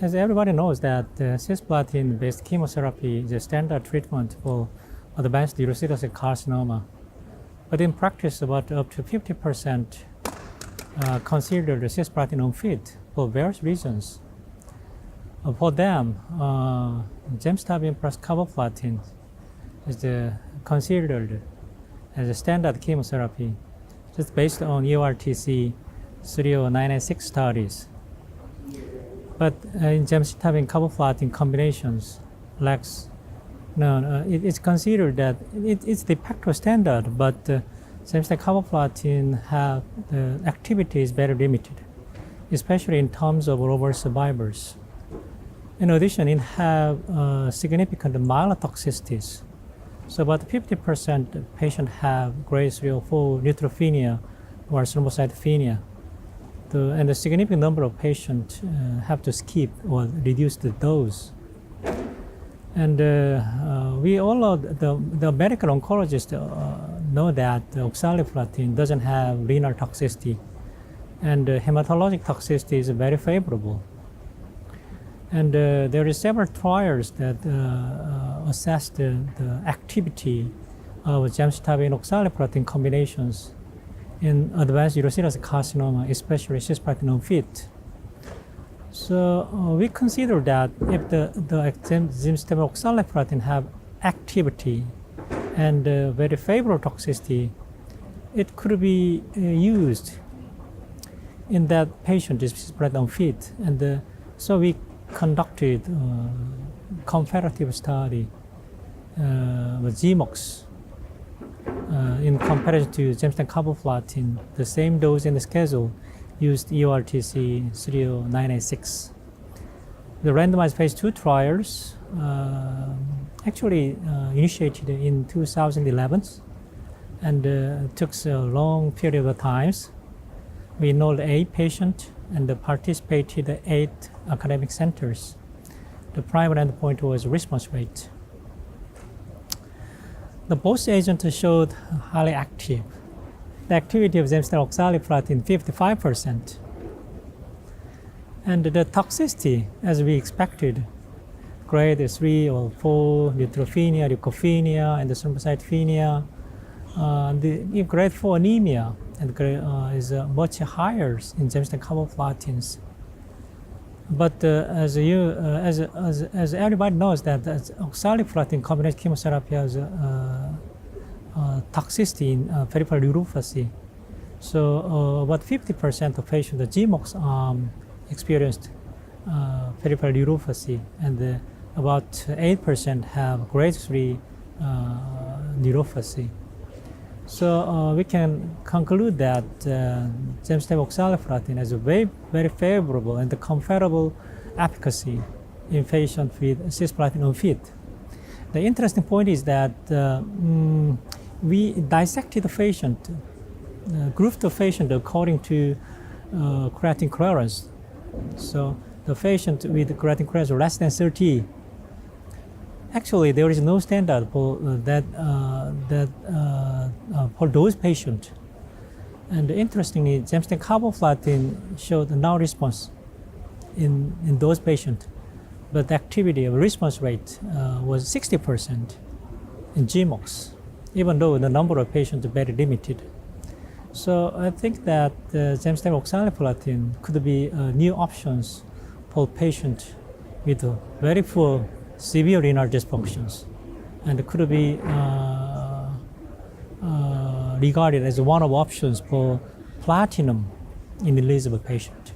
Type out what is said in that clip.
as everybody knows that cisplatin-based chemotherapy is a standard treatment for advanced urothelial carcinoma. But in practice, about up to 50% consider the cisplatin-unfit for various reasons. For them, gemcitabine plus carboplatin is considered as a standard chemotherapy, just based on EORTC 30996 studies. But in gemcitabine-carboplatin combinations lacks, it's considered that it's de facto standard, but gemcitabine-carboplatin have the activity is very limited, especially in terms of overall survivors. In addition, it have significant mild toxicities. So about 50% patients have grade 3 or 4 neutropenia or thrombocytopenia. And a significant number of patients have to skip or reduce the dose. And we all know the medical oncologists know that oxaliplatin doesn't have renal toxicity, and hematologic toxicity is very favorable. And there are several trials that assess the activity of gemcitabine-oxaliplatin combinations in advanced urothelial carcinoma, especially cisplatin-unfit. So we consider that if the gemcitabine-oxaliplatin have activity and very favorable toxicity, it could be used in that patient is cisplatin-unfit. And so we conducted a comparative study with GemOx in comparison to gemcitabine-carboplatin, the same dose and schedule used EORTC 30996. The randomized phase 2 trials actually initiated in 2011 and took a long period of time. We enrolled 8 patients and participated in 8 academic centers. The primary endpoint was response rate. The both agents showed highly active. The activity of gemcitabine-oxaliplatin 55%. And the toxicity, as we expected, grade 3 or 4 neutropenia, leukopenia, and thrombocytopenia. The grade 4 anemia and is much higher in gemcitabine-carboplatins. But as everybody knows that oxaliplatin combination chemotherapy has toxicity in peripheral neuropathy. So about 50% of patients, the GemOx experienced peripheral neuropathy, and about 8% have grade 3 neuropathy. So we can conclude that gemcitabine-oxaliplatin has a very favorable and comparable efficacy in patients with cisplatin-unfit. The interesting point is that we dissected the patient, grouped the patient according to creatinine clearance. So the patient with creatinine clearance less than 30. Actually, there is no standard for for those patients. And interestingly, gemcitabine-carboplatin showed no response in those patients, but the activity of response rate was 60% in GemOx, even though the number of patients is very limited. So I think that gemcitabine-oxaliplatin could be new options for patients with very poor severe renal dysfunctions, and could be regarded as one of options for platinum ineligible patient.